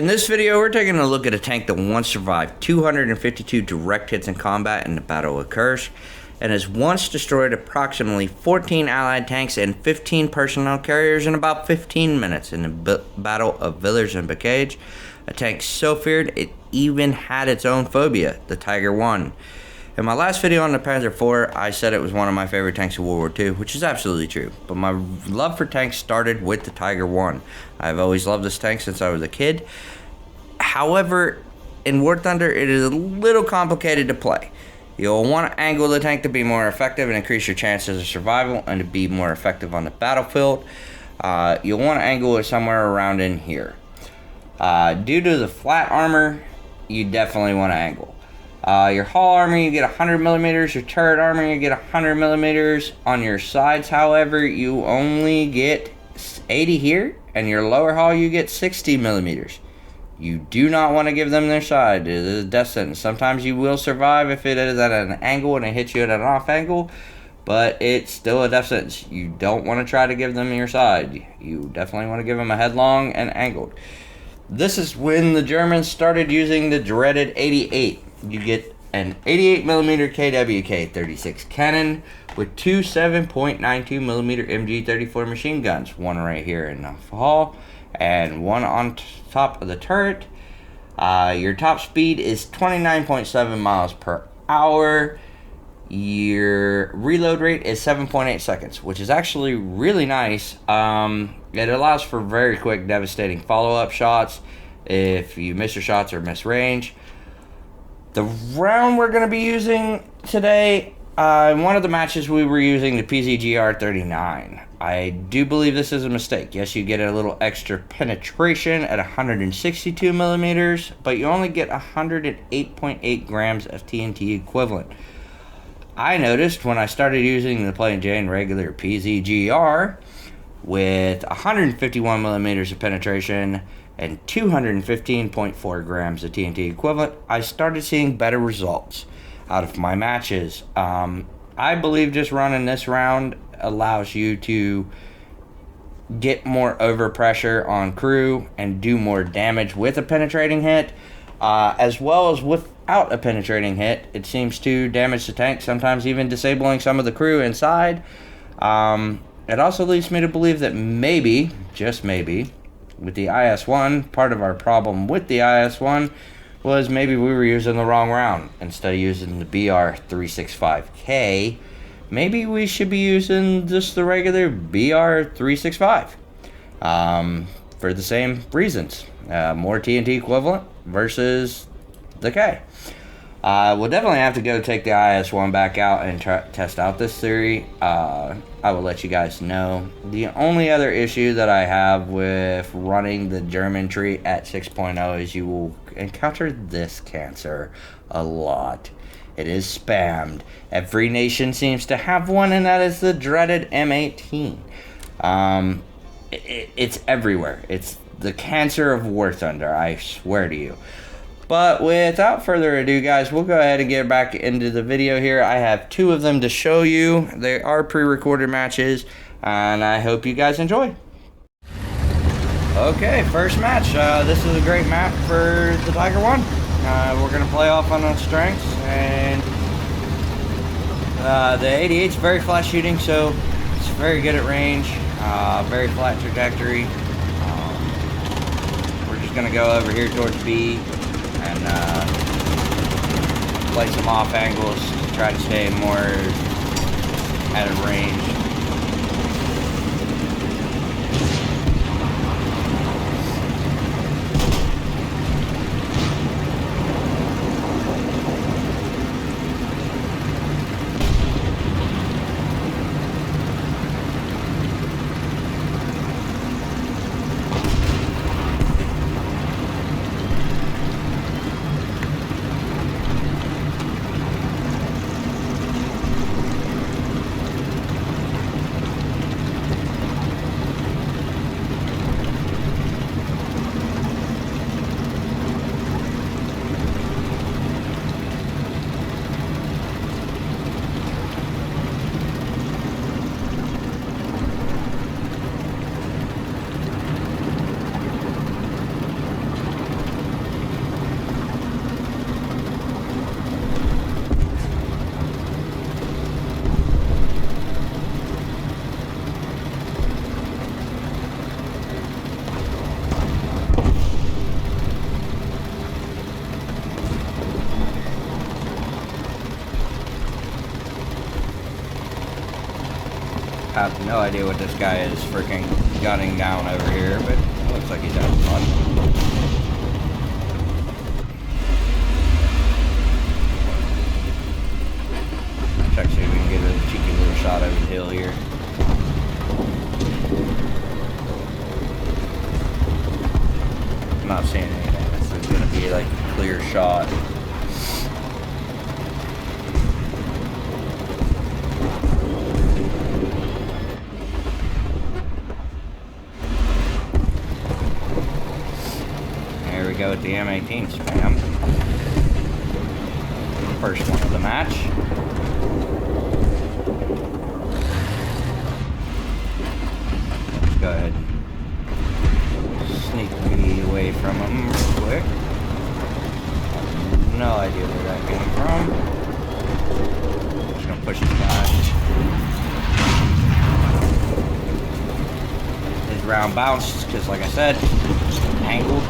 In this video, we're taking a look at a tank that once survived 252 direct hits in combat in the Battle of Kursk, and has once destroyed approximately 14 allied tanks and 15 personnel carriers in about 15 minutes in the Battle of Villers and Bocage. A tank so feared it even had its own phobia, the tiger1. In my last video on the Panzer IV, I said it was one of my favorite tanks of World War II, which is absolutely true. But my love for tanks started with the tiger1. I've always loved this tank since I was a kid. However, in War Thunder, it is a little complicated to play. You'll want to angle the tank to be more effective and increase your chances of survival and to be more effective on the battlefield. You'll want to angle it somewhere around in here. Due to the flat armor, you definitely want to angle. Your hull armor, you get 100 millimeters. Your turret armor, you get 100 millimeters. On your sides, however, you only get 80 here, and your lower hull, you get 60 millimeters. You do not want to give them their side. It is a death sentence. Sometimes you will survive if it is at an angle and it hits you at an off angle, but it's still a death sentence. You don't want to try to give them your side. You definitely want to give them a headlong and angled. This is when the Germans started using the dreaded 88. You get an 88mm KWK-36 cannon with two 7.92mm MG-34 machine guns. One right here in the hull and one on top of the turret. Your top speed is 29.7 miles per hour. Your reload rate is 7.8 seconds, which is actually really nice. It allows for very quick, devastating follow-up shots if you miss your shots or miss range. The round we're going to be using today, in one of the matches we were using the PZGR-39. I do believe this is a mistake. Yes, you get a little extra penetration at 162 millimeters, but you only get 108.8 grams of TNT equivalent. I noticed when I started using the plain Jane regular PZGR with 151 millimeters of penetration and 215.4 grams of TNT equivalent, I started seeing better results out of my matches. I believe just running this round allows you to get more overpressure on crew and do more damage with a penetrating hit, as well as without a penetrating hit. It seems to damage the tank, sometimes even disabling some of the crew inside. It also leads me to believe that maybe, just maybe, with the IS-1, part of our problem with the IS-1 was maybe we were using the wrong round. Instead of using the BR-365K, maybe we should be using just the regular BR-365 for the same reasons. More TNT equivalent versus the K. We'll definitely have to go take the IS-1 back out and test out this theory. I will let you guys know. The only other issue that I have with running the German tree at 6.0 is you will encounter this cancer a lot. It is spammed. Every nation seems to have one, and that is the dreaded M18. It's everywhere. It's the cancer of War Thunder, I swear to you. But without further ado, guys, we'll go ahead and get back into the video here. I have two of them to show you. They are pre-recorded matches, and I hope you guys enjoy. Okay, first match. This is a great map for the tiger1. We're going to play off on its strengths, and the 88's very flat shooting, so it's very good at range, very flat trajectory. We're just going to go over here towards B and play some off angles to try to stay more out of range. have no idea what this guy is freaking gunning down over here, but it looks like he's having fun. Check see if we can get a cheeky little shot over the hill here. I'm not seeing anything. This is going to be like a clear shot. There we go with the M18 spam. First one of the match. Let's go ahead and sneak me away from him real quick. No idea where that came from. Just gonna push his guy. His round bounced, because like I said, angled.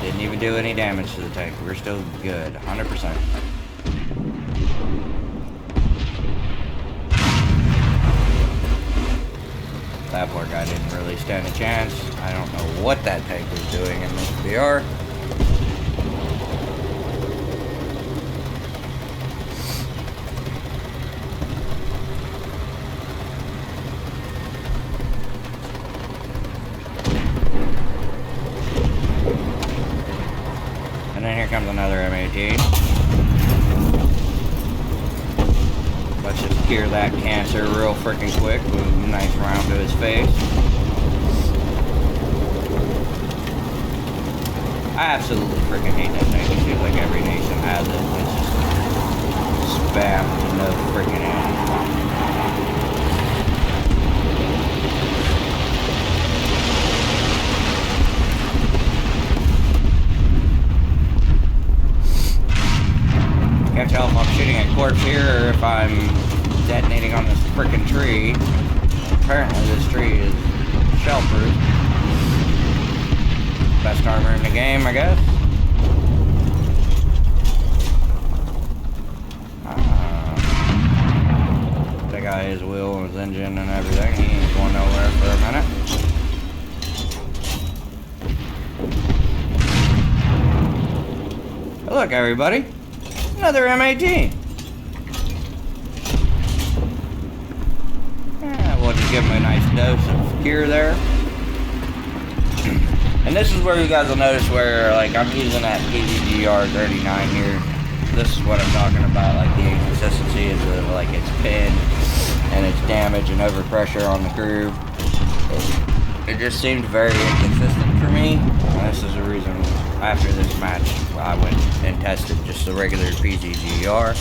Didn't even do any damage to the tank. We're still good, 100%. That poor guy didn't really stand a chance. I don't know what that tank was doing in this VR. And then here comes another M18. Let's just cure that cancer real freaking quick with a nice round to his face. I absolutely freaking hate that thing. It seems like every nation has it. It's just spam to no freaking end. Can't tell if I'm shooting a corpse here or if I'm detonating on this freaking tree. Apparently this tree is shell-proof. Best armor in the game, I guess. That guy is wheel and his engine and everything. He ain't going nowhere for a minute. Look, everybody. Another M18. Yeah, we'll just give him a nice dose of cure there. And this is where you guys will notice where, like, I'm using that PZGR39 here. This is what I'm talking about, like the inconsistency is of, like, its pin and its damage and overpressure on the groove. It just seemed very inconsistent for me. And this is the reason after this match I went and tested just the regular PZGR.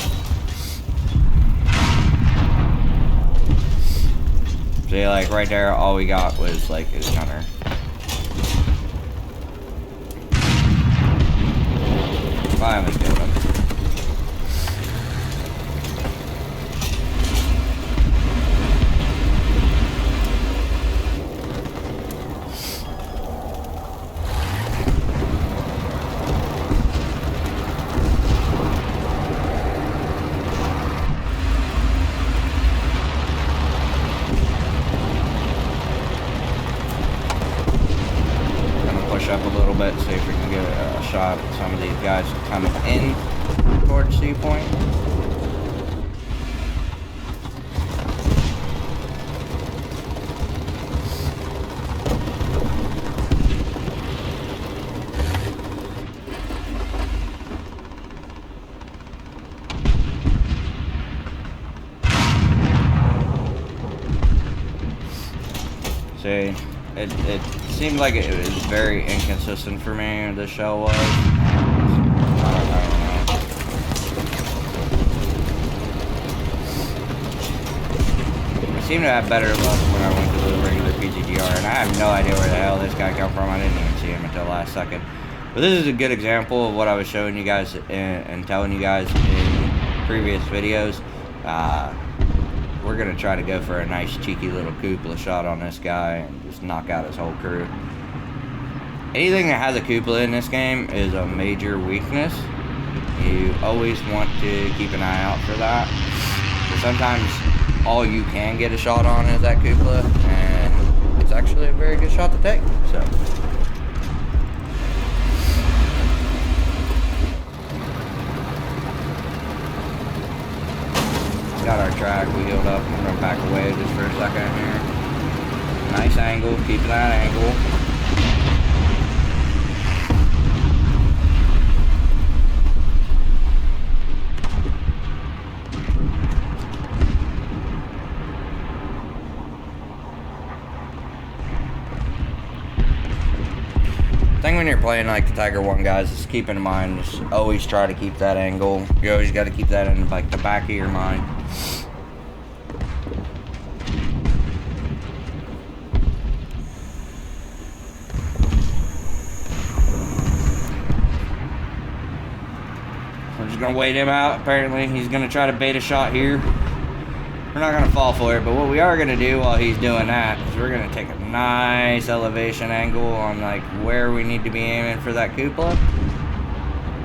See, like right there, all we got was like his gunner. Finally killed him. Up a little bit, see if we can get a shot at some of these guys coming in towards C point. See, it seemed like it was very inconsistent for me, this shell was. I don't know. I seem to have better luck when I went to the regular PGDR, and I have no idea where the hell this guy come from. I didn't even see him until last second. But this is a good example of what I was showing you guys and telling you guys in previous videos. We're going to try to go for a nice cheeky little cupola shot on this guy and just knock out his whole crew. Anything that has a cupola in this game is a major weakness. You always want to keep an eye out for that. So sometimes all you can get a shot on is that cupola, and it's actually a very good shot to take. So. Got our track, we healed up. I'm gonna back away just for a second here. Nice angle, keeping that angle. The thing when you're playing like the tiger1, guys, is keep in mind, just always try to keep that angle. You always got to keep that in like the back of your mind. We're just gonna wait him out. Apparently he's gonna try to bait a shot here. We're not gonna fall for it, but what we are gonna do while he's doing that is we're gonna take a nice elevation angle on like where we need to be aiming for that cupola.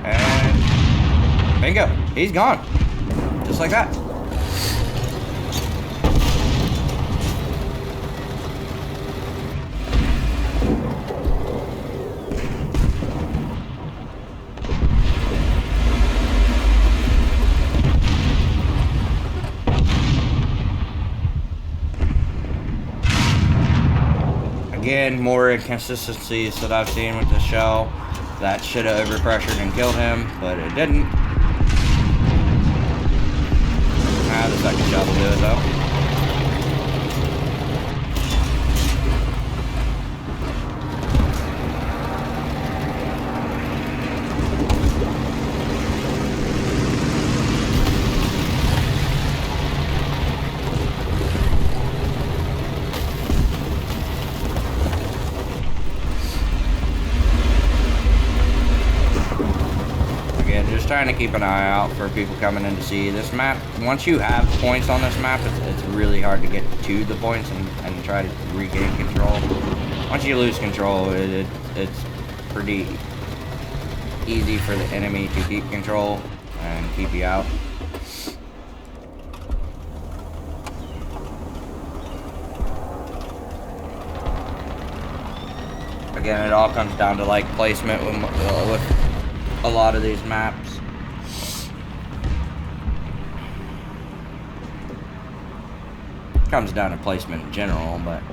And bingo, he's gone. Just like that. Again, more inconsistencies that I've seen with this shell. That should have overpressured and killed him, but it didn't. The second shot will do it though. Just trying to keep an eye out for people coming in to see this map. Once you have points on this map, it's really hard to get to the points and try to regain control. Once you lose control, it's pretty easy for the enemy to keep control and keep you out. Again, it all comes down to like placement with a lot of these maps. Comes down to placement in general, but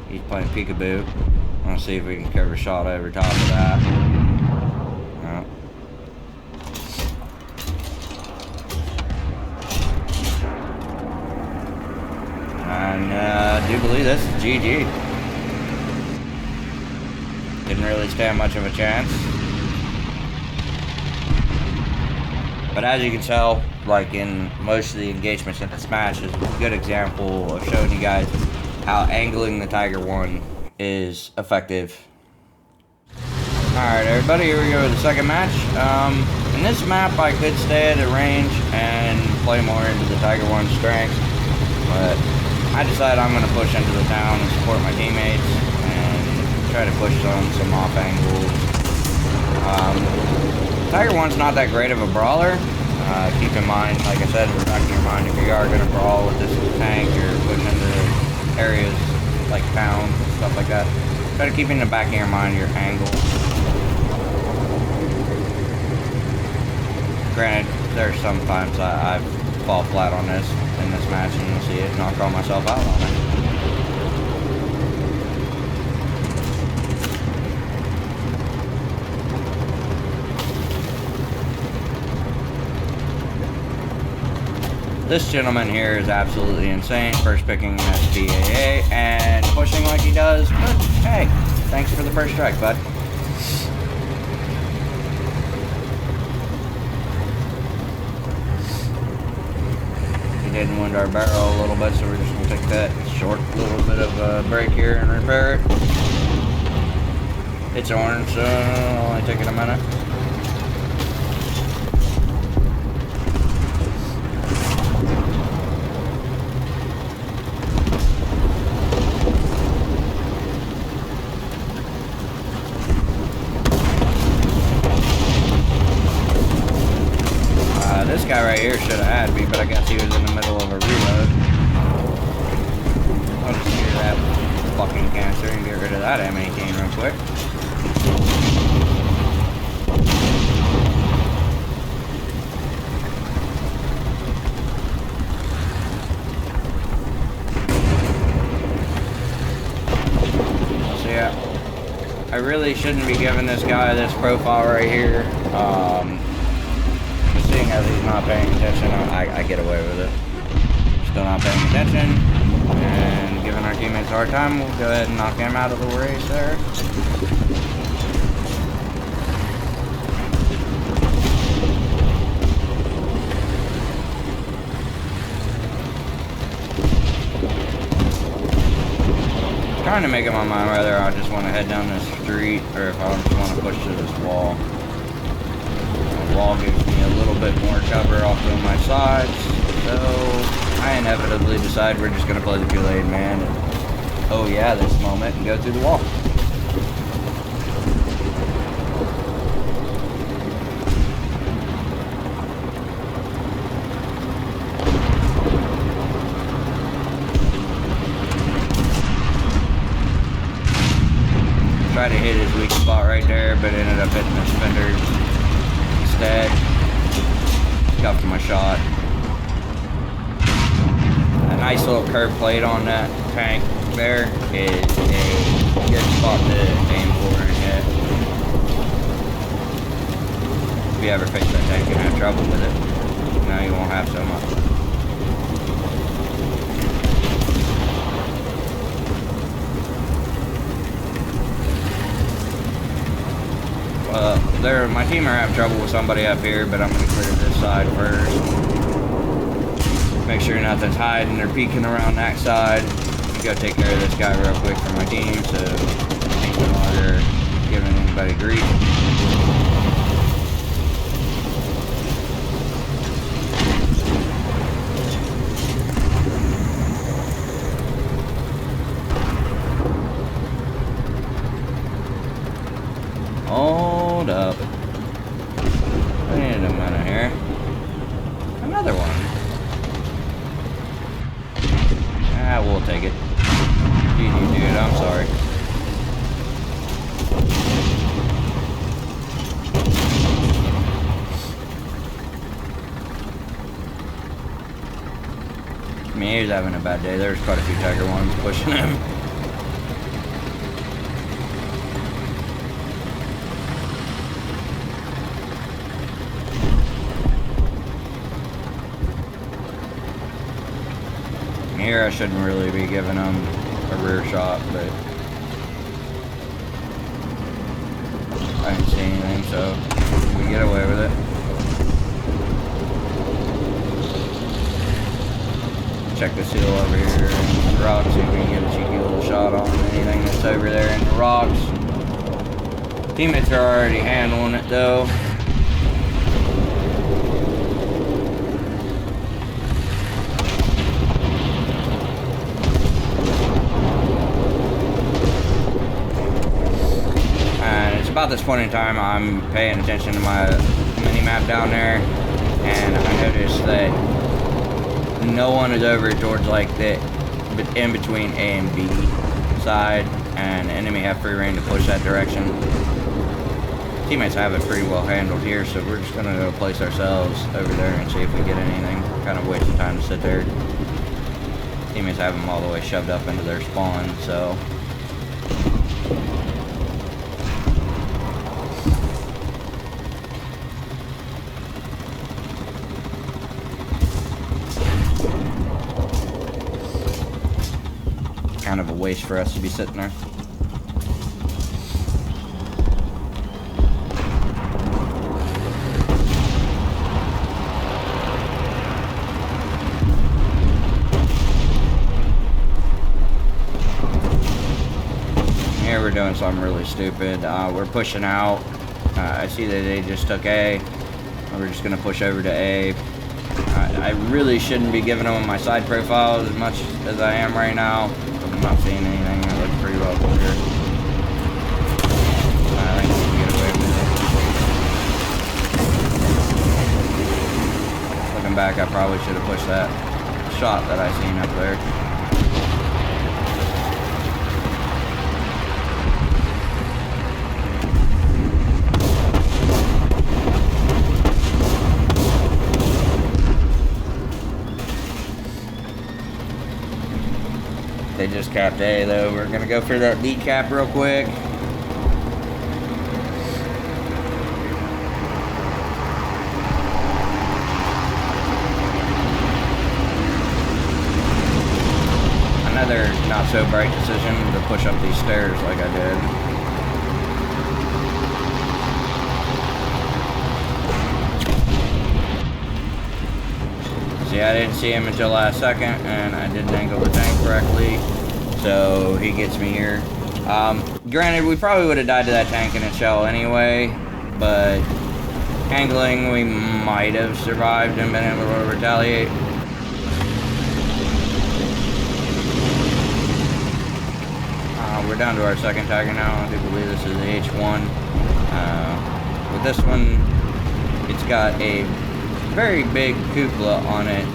he's playing peekaboo. I want to see if we can cover a shot over top of that. No. And I do believe this is GG. Didn't really stand much of a chance. But as you can tell, like in most of the engagements in this match, is a good example of showing you guys how angling the tiger1 is effective. Alright everybody, here we go with the second match. In this map I could stay at a range and play more into the tiger1 strength, but I decided I'm going to push into the town and support my teammates and try to push on some off angles. tiger1's not that great of a brawler. Keep in mind, like I said, in the back of your mind, if you are going to brawl with this tank, you're pushing into areas like towns and stuff like that. Try to keep in the back of your mind your angle. Granted, there's sometimes I fall flat on this in this match, and you'll see it, and I'll call myself out on it. This gentleman here is absolutely insane. First picking SBAA and pushing like he does, but hey, thanks for the first strike, bud. He didn't wind our barrel a little bit, so we're just going to take that short little bit of a break here and repair it. It's orange, so it'll only take it a minute. should have had me, but I guess he was in the middle of a reload. I'll just clear that fucking cancer and get rid of that M18 real quick. So yeah, I really shouldn't be giving this guy this profile right here. Seeing as he's not paying attention, I get away with it. Still not paying attention, and giving our teammates a hard time, we'll go ahead and knock him out of the race there. Trying to make up my mind whether I just want to head down this street or if I just want to push to this wall. The wall gives me a little bit more cover off of my sides, so I inevitably decide we're just going to play the Kool-Aid Man and, oh yeah, this moment, and go through the wall. Tried to hit his weak spot right there, but ended up hitting the fender instead. Got for my shot. A nice little curve plate on that tank there is a good spot to aim for and hit. If you ever fix that tank, you're gonna have trouble with it. Now you won't have so much. My team are having trouble with somebody up here, but I'm going to clear this side first. Make sure nothing's hiding or peeking around that side. Go take care of this guy real quick for my team, so he's no longer giving anybody grief. Hold up. I need a minute here. Another one. Ah, we'll take it. GG, dude, I'm sorry. I mean, he was having a bad day. There's quite a few tiger ones pushing him. Here I shouldn't really be giving them a rear shot, but I didn't see anything, so we get away with it. Check the seal over here in the rocks, see if we can get a cheeky little shot on anything that's over there in the rocks. Teammates are already handling it though. About this point in time, I'm paying attention to my mini-map down there, and I noticed that no one is over towards like the in between A and B side, and the enemy have free reign to push that direction. Teammates have it pretty well handled here, so we're just gonna go place ourselves over there and see if we get anything. Kind of wasting time to sit there. Teammates have them all the way shoved up into their spawn, so. Kind of a waste for us to be sitting there. Here we're doing something really stupid. We're pushing out. I see that they just took A. We're just gonna push over to A. I really shouldn't be giving them my side profile as much as I am right now. I'm not seeing anything. It looks pretty well clear. I think we can get away with it. Looking going back, I probably should have pushed that shot that I seen up there. They just capped A though. We're gonna go for that D cap real quick. Another not so bright decision to push up these stairs like I did. See, I didn't see him until last second, and I didn't angle the tank correctly, so he gets me here. Granted, we probably would have died to that tank in its shell anyway, but angling, we might have survived and been able to retaliate. We're down to our second tiger now. I do believe this is the H1. With this one, it's got a very big cupola on it.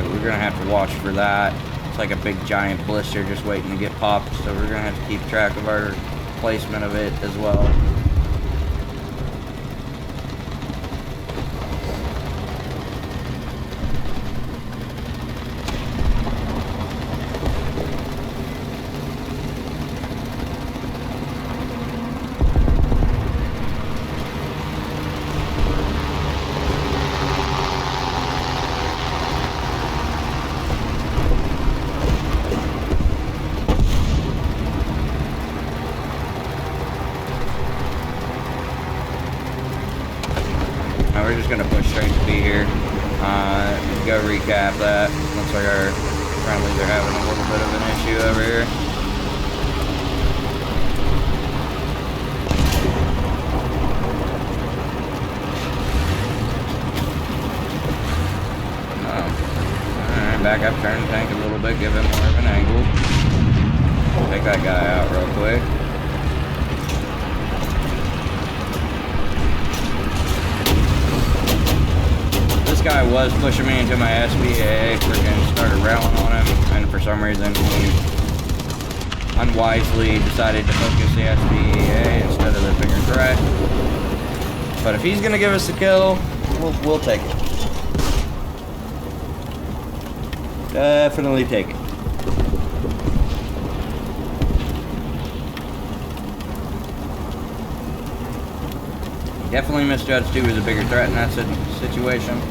We're gonna have to watch for that. It's like a big giant blister just waiting to get popped, so we're gonna have to keep track of our placement of it as well. We're just gonna push straight to B here. Go recap that. Looks like our friendlies are having a little bit of an issue over here. Alright, back up, turn the tank a little bit, give him more of an angle. Take that guy out real quick. This guy was pushing me into my SBA, freaking started railing on him, and for some reason he unwisely decided to focus the SBA instead of the finger threat. But if he's gonna give us the kill, we'll take it. Definitely take it. Definitely misjudged who was a bigger threat in that situation.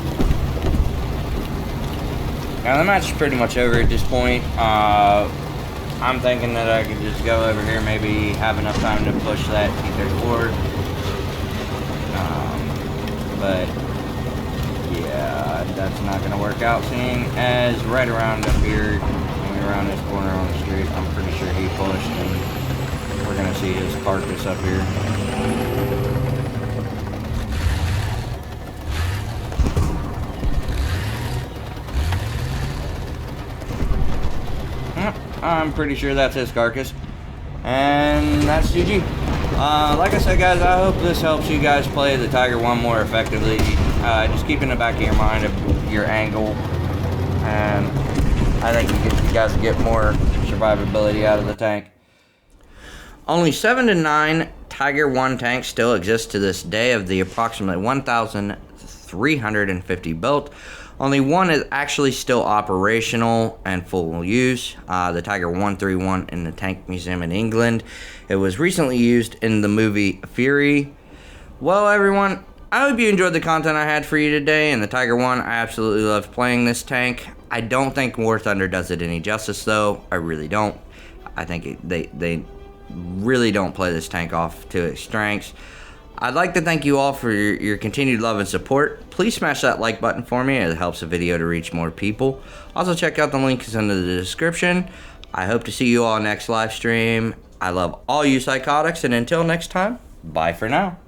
Now the match is pretty much over at this point. I'm thinking that I could just go over here, maybe have enough time to push that T-34. But yeah, that's not going to work out, seeing as right around up here, around this corner on the street, I'm pretty sure he pushed, and we're going to see his carcass up here. I'm pretty sure that's his carcass. And that's GG. Like I said, guys, I hope this helps you guys play the tiger1 more effectively. Just keep in the back of your mind of your angle. And I think you guys will get more survivability out of the tank. Only 7 to 9 tiger1 tanks still exist to this day of the approximately 1,350 built. Only one is actually still operational and full use, the Tiger 131 in the Tank Museum in England. It was recently used in the movie Fury. Well, everyone, I hope you enjoyed the content I had for you today, and the tiger1, I absolutely loved playing this tank. I don't think War Thunder does it any justice, though. I really don't. I think they really don't play this tank off to its strengths. I'd like to thank you all for your continued love and support. Please smash that like button for me. It helps the video to reach more people. Also, check out the links in the description. I hope to see you all next live stream. I love all you psychotics, and until next time, bye for now.